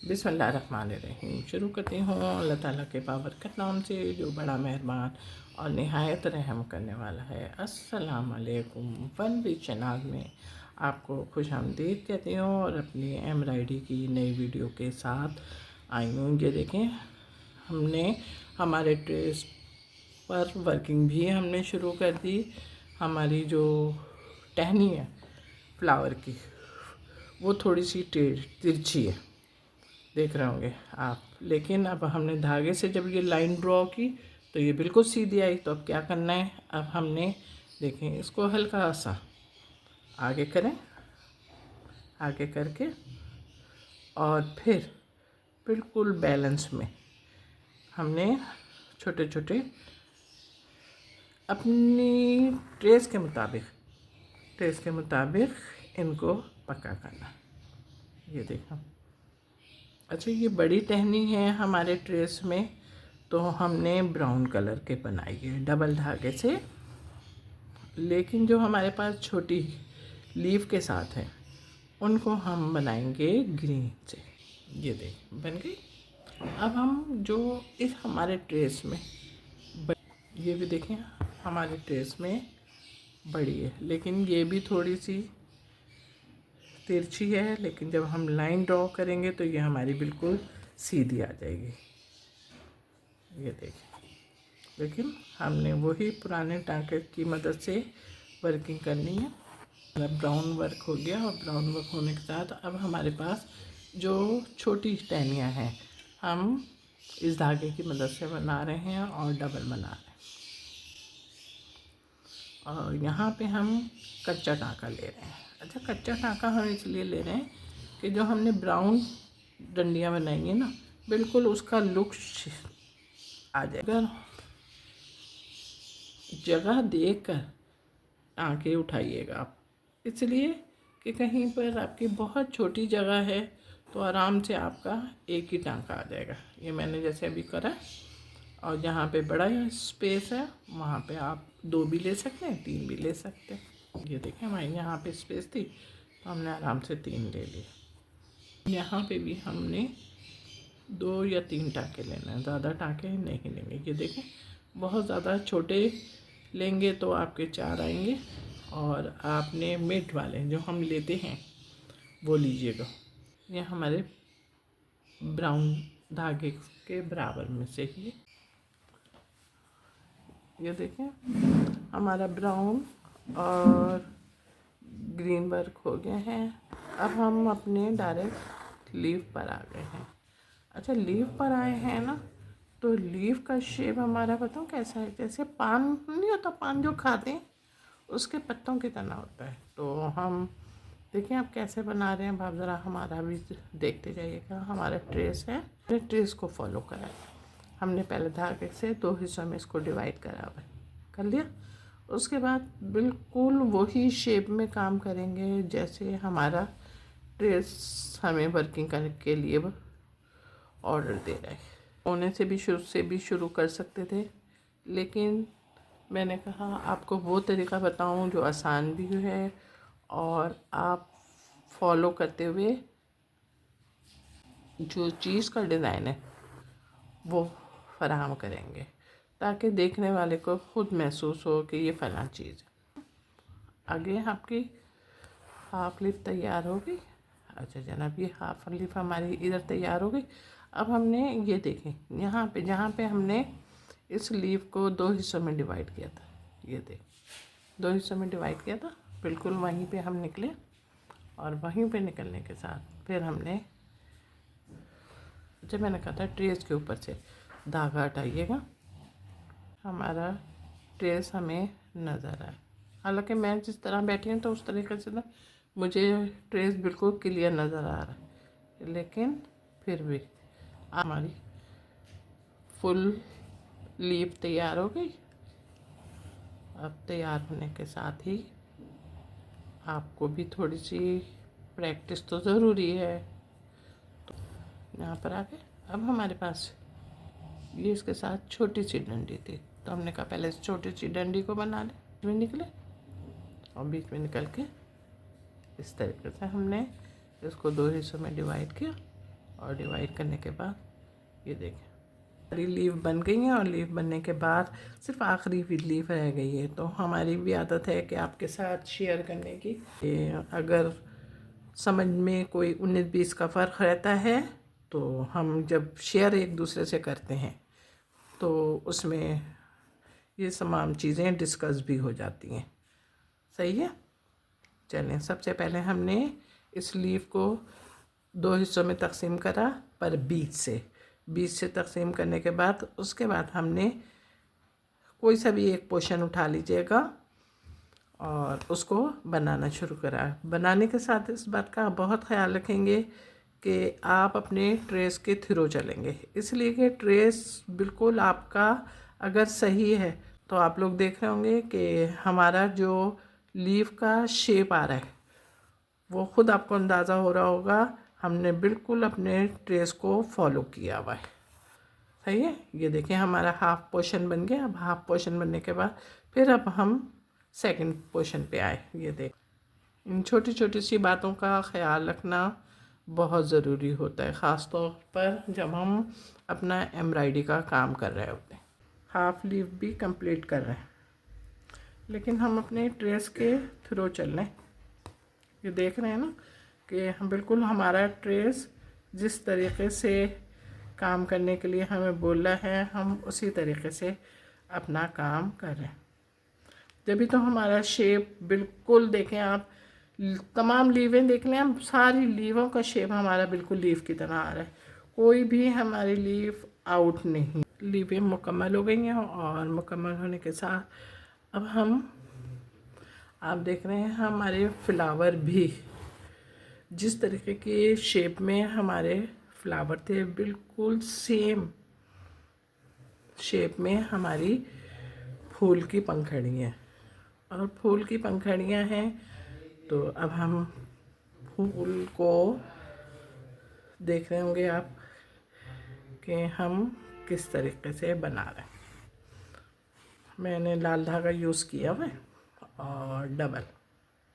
बिस्मिल्लाहिर्रहमानिर्रहीम। शुरू करती हूँ अल्लाह ताला के बाबरकत नाम से जो बड़ा मेहरबान और निहायत रहम करने वाला है। अस्सलाम वालेकुम। वन वी चैनल में आपको खुश आमदीद कहती हूँ और अपनी एम्ब्रॉयडरी की नई वीडियो के साथ आई हूँ। ये देखें, हमने हमारे ड्रेस पर वर्किंग भी हमने शुरू कर दी। हमारी जो टहनी है फ्लावर की, वो थोड़ी सी तिरछी है, देख रहे होंगे आप। लेकिन अब हमने धागे से जब ये लाइन ड्रॉ की तो ये बिल्कुल सीधी आई। तो अब क्या करना है, अब हमने देखें इसको हल्का सा आगे करें, आगे करके और फिर बिल्कुल बैलेंस में हमने छोटे छोटे अपनी ट्रेस के मुताबिक इनको पक्का करना। ये देखो, अच्छा ये बड़ी टहनी है हमारे ट्रेस में, तो हमने ब्राउन कलर के बनाई है डबल धागे से। लेकिन जो हमारे पास छोटी लीफ के साथ है उनको हम बनाएंगे ग्रीन से। ये देख बन गई। अब हम जो इस हमारे ट्रेस में ये भी देखें, हमारे ट्रेस में बड़ी है लेकिन ये भी थोड़ी सी तिरछी है। लेकिन जब हम लाइन ड्रॉ करेंगे तो ये हमारी बिल्कुल सीधी आ जाएगी। ये देखिए, लेकिन हमने वही पुराने टाँके की मदद से वर्किंग करनी है। ब्राउन वर्क हो गया और ब्राउन वर्क होने के साथ अब हमारे पास जो छोटी टहनियाँ हैं हम इस धागे की मदद से बना रहे हैं और डबल बना रहे हैं। और यहाँ पे हम कच्चा टाँका ले रहे हैं। अच्छा, कच्चा टाँका हम इसलिए ले रहे हैं कि जो हमने ब्राउन डंडियाँ बनाई हैं ना, बिल्कुल उसका लुक आ जाएगा। अगर जगह देख कर टाँके उठाइएगा आप, इसलिए कि कहीं पर आपकी बहुत छोटी जगह है तो आराम से आपका एक ही टाँका आ जाएगा। ये मैंने जैसे अभी करा। और जहाँ पे बड़ा स्पेस है वहाँ पे आप 2 भी ले सकते हैं, 3 भी ले सकते हैं। ये देखें, हमारे यहाँ पे स्पेस थी तो हमने आराम से 3 ले लिए। यहाँ पे भी हमने 2 या 3 टाँके लेना है, ज़्यादा टाँके नहीं लेंगे। ये देखें, बहुत ज़्यादा छोटे लेंगे तो आपके 4 आएंगे और आपने मिड वाले जो हम लेते हैं वो लीजिएगा। ये हमारे ब्राउन धागे के बराबर में से ही। ये देखें, हमारा ब्राउन और ग्रीन वर्क हो गए हैं। अब हम अपने डायरेक्ट लीफ पर आ गए हैं। अच्छा, लीफ पर आए हैं ना, तो लीफ का शेप हमारा बताऊँ कैसा है, जैसे पान नहीं होता, पान जो खाते हैं उसके पत्तों की तरह होता है। तो हम देखिए आप कैसे बना रहे हैं। आप ज़रा हमारा भी देखते जाइएगा। हमारा ट्रेस है, ट्रेस को फॉलो करा। हमने पहले धागे से 2 हिस्सों में इसको डिवाइड करा हुआ कर लिया। उसके बाद बिल्कुल वही शेप में काम करेंगे जैसे हमारा ट्रेस हमें वर्किंग करने के लिए ऑर्डर दे रहा है। होने से भी शुरू कर सकते थे, लेकिन मैंने कहा आपको वो तरीका बताऊं जो आसान भी है और आप फॉलो करते हुए जो चीज़ का डिज़ाइन है वो फराहम करेंगे, ताकि देखने वाले को खुद महसूस हो कि ये फ़लाँ चीज़ है। आगे आपकी हाफ लीफ तैयार हो गई। अच्छा जनाब, ये हाफ लीफ हमारी इधर तैयार हो गई। अब हमने ये देखें, यहाँ पे जहाँ पे हमने इस लीफ को 2 हिस्सों में डिवाइड किया था, ये देख 2 हिस्सों में डिवाइड किया था, बिल्कुल वहीं पे हम निकले। और वहीं पे निकलने के साथ फिर हमने, जब मैंने कहा था ट्रेस के ऊपर से धागा हटाइएगा, हमारा ट्रेस हमें नज़र आए। हालांकि मैं जिस तरह बैठी हूँ तो उस तरीके से ना मुझे ट्रेस बिल्कुल क्लियर नज़र आ रहा है, लेकिन फिर भी हमारी फुल लीफ तैयार हो गई। अब तैयार होने के साथ ही आपको भी थोड़ी सी प्रैक्टिस तो ज़रूरी है। तो यहाँ पर आ गए। अब हमारे पास ये इसके साथ छोटी सी डंडी थी, तो हमने कहा पहले इस छोटी सी डंडी को बना लें। बीच में निकले और बीच में निकल के इस तरीके से हमने इसको 2 हिस्सों में डिवाइड किया। और डिवाइड करने के बाद ये देखें सारी लीफ बन गई हैं। और लीफ बनने के बाद सिर्फ आखिरी भी लीफ रह गई है। तो हमारी भी आदत है कि आपके साथ शेयर करने की। अगर समझ में कोई 19-20 का फ़र्क रहता है तो हम जब शेयर एक दूसरे से करते हैं तो उसमें ये तमाम चीज़ें डिस्कस भी हो जाती हैं। सही है। चलें, सबसे पहले हमने इस लीफ को 2 हिस्सों में तकसीम करा, पर बीच से तकसीम करने के बाद उसके बाद हमने कोई सा भी एक पोर्शन उठा लीजिएगा और उसको बनाना शुरू करा। बनाने के साथ इस बात का बहुत ख्याल रखेंगे कि आप अपने ट्रेस के थ्रू चलेंगे, इसलिए कि ट्रेस बिल्कुल आपका अगर सही है तो आप लोग देख रहे होंगे कि हमारा जो लीफ का शेप आ रहा है वो ख़ुद आपको अंदाज़ा हो रहा होगा हमने बिल्कुल अपने ट्रेस को फॉलो किया हुआ है। सही है। ये देखिए हमारा हाफ पोर्शन बन गया। अब हाफ पोर्शन बनने के बाद फिर अब हम सेकंड पोर्शन पे आए। ये देख, इन छोटी छोटी सी बातों का ख्याल रखना बहुत ज़रूरी होता है, ख़ास तौर पर जब हम अपना एम्ब्रॉयडरी का काम कर रहे होते हैं। हाफ लीफ भी कंप्लीट कर रहे हैं, लेकिन हम अपने ट्रेस के थ्रू चल रहे हैं। ये देख रहे हैं ना कि हम बिल्कुल हमारा ट्रेस जिस तरीके से काम करने के लिए हमें बोला है हम उसी तरीके से अपना काम कर रहे हैं। जब भी तो हमारा शेप बिल्कुल देखें आप, तमाम लीवें देख लें, हम सारी लीवों का शेप हमारा बिल्कुल लीफ की तरह आ रहा है, कोई भी हमारी लीफ आउट नहीं। लीवें मुकम्मल हो गई हैं और मुकम्मल होने के साथ अब हम आप देख रहे हैं हमारे फ्लावर भी जिस तरीके के शेप में हमारे फ्लावर थे बिल्कुल सेम शेप में हमारी फूल की पंखुड़ियाँ और फूल की पंखुड़ियाँ हैं। तो अब हम फूल को देख रहे होंगे आप कि हम किस तरीके से बना रहे हैं। मैंने लाल धागा यूज़ किया हुआ है और डबल,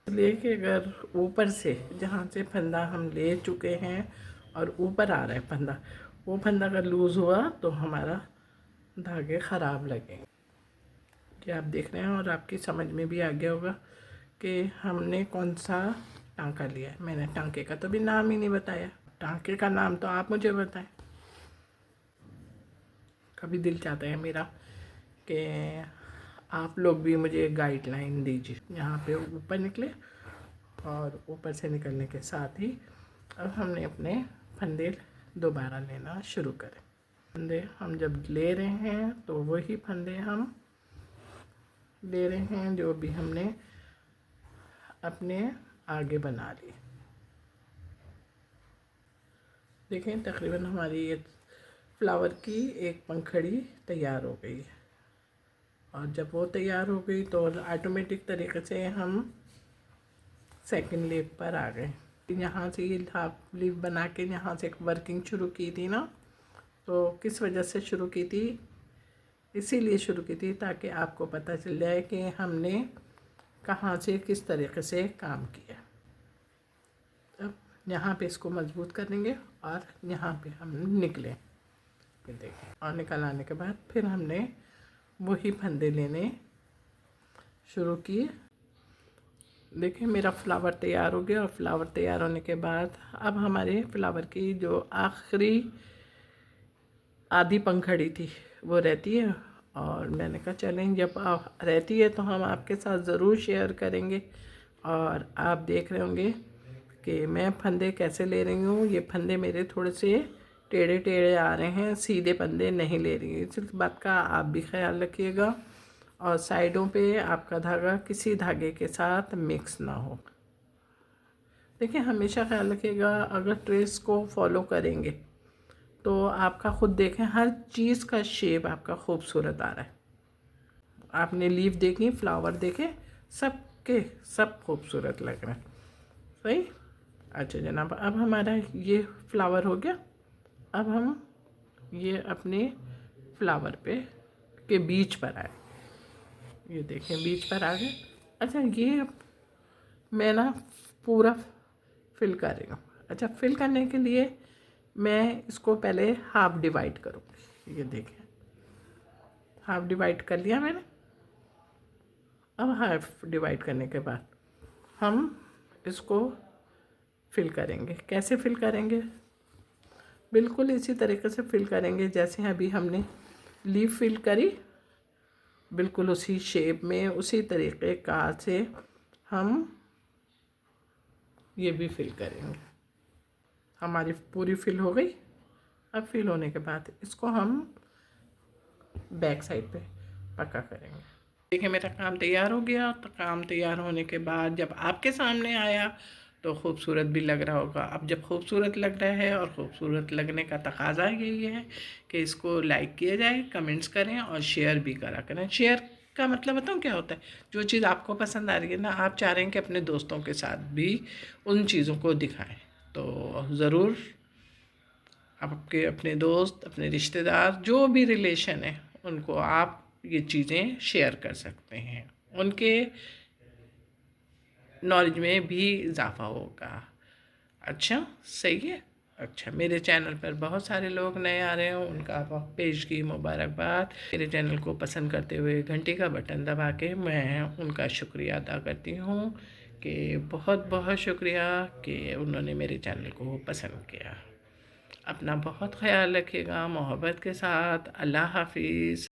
इसलिए कि अगर ऊपर से जहाँ से फंदा हम ले चुके हैं और ऊपर आ रहा है फंदा, वो फंदा अगर लूज़ हुआ तो हमारा धागे ख़राब लगेंगे। कि आप देख रहे हैं और आपकी समझ में भी आ गया होगा कि हमने कौन सा टांका लिया है। मैंने टांके का तो भी नाम ही नहीं बताया, टांके का नाम तो आप मुझे बताएं। कभी दिल चाहता है मेरा कि आप लोग भी मुझे गाइडलाइन दीजिए। यहाँ पे ऊपर निकले और ऊपर से निकलने के साथ ही अब हमने अपने फंदे दोबारा लेना शुरू करें। फंदे हम जब ले रहे हैं तो वही फंदे हम ले रहे हैं जो भी हमने अपने आगे बना लिए। देखें तकरीबन हमारी ये फ्लावर की एक पंखुड़ी तैयार हो गई है और जब वो तैयार हो गई तो ऑटोमेटिक तरीके से हम सेकंड लीफ पर आ गए। यहाँ से ये हाफ लीफ बना के यहाँ से एक वर्किंग शुरू की थी ना, तो किस वजह से शुरू की थी, इसीलिए शुरू की थी ताकि आपको पता चल जाए कि हमने कहाँ से किस तरीके से काम किया। अब यहाँ पे इसको मजबूत करेंगे और यहाँ पे हम निकले, ये देखें। और निकल आने के बाद फिर हमने वही फंदे लेने शुरू किए। देखिए मेरा फ्लावर तैयार हो गया और फ्लावर तैयार होने के बाद अब हमारे फ्लावर की जो आखिरी आधी पंखुड़ी थी वो रहती है और मैंने कहा चलें जब रहती है तो हम आपके साथ ज़रूर शेयर करेंगे। और आप देख रहे होंगे कि मैं फंदे कैसे ले रही हूँ। ये फंदे मेरे थोड़े से टेढ़े टेढ़े आ रहे हैं, सीधे फंदे नहीं ले रही हूँ। इस बात का आप भी ख्याल रखिएगा और साइडों पे आपका धागा किसी धागे के साथ मिक्स ना हो। देखिए हमेशा ख्याल रखिएगा, अगर ट्रेस को फॉलो करेंगे तो आपका ख़ुद देखें हर चीज़ का शेप आपका खूबसूरत आ रहा है। आपने लीफ देखी, फ्लावर देखे, सब के सब खूबसूरत लग रहे हैं। सही। अच्छा जनाब, अब हमारा ये फ्लावर हो गया। अब हम ये अपने फ्लावर पे के बीच पर आए, ये देखें बीच पर आ गए। अच्छा ये मैं ना पूरा फिल कर रही हूँ। अच्छा फिल करने के लिए मैं इसको पहले हाफ डिवाइड करूँगी। ये देखें, हाफ डिवाइड कर लिया मैंने। अब हाफ डिवाइड करने के बाद हम इसको फिल करेंगे। कैसे फिल करेंगे? बिल्कुल इसी तरीके से फिल करेंगे जैसे अभी हमने लीफ फिल करी, बिल्कुल उसी शेप में, उसी तरीके का से हम ये भी फिल करेंगे। हमारी पूरी फिल हो गई। अब फिल होने के बाद इसको हम बैक साइड पे पक्का करेंगे। देखिए मेरा काम तैयार हो गया। तो काम तैयार होने के बाद जब आपके सामने आया तो खूबसूरत भी लग रहा होगा। अब जब खूबसूरत लग रहा है और खूबसूरत लगने का तकाजा यही है कि इसको लाइक किया जाए, कमेंट्स करें और शेयर भी करा करें। शेयर का मतलब बताऊँ क्या होता है? जो चीज़ आपको पसंद आ रही है ना, आप चाह रहे हैं कि अपने दोस्तों के साथ भी उन चीज़ों को दिखाएं, तो ज़रूर आपके अपने दोस्त, अपने रिश्तेदार, जो भी रिलेशन है, उनको आप ये चीज़ें शेयर कर सकते हैं। उनके नॉलेज में भी इजाफ़ा होगा। अच्छा, सही है। अच्छा, मेरे चैनल पर बहुत सारे लोग नए आ रहे हैं, उनका पेज की मुबारकबाद। मेरे चैनल को पसंद करते हुए घंटी का बटन दबा के मैं उनका शुक्रिया अदा करती हूँ कि बहुत बहुत शुक्रिया कि उन्होंने मेरे चैनल को पसंद किया। अपना बहुत ख्याल रखिएगा, मोहब्बत के साथ। अल्लाह हाफिज़।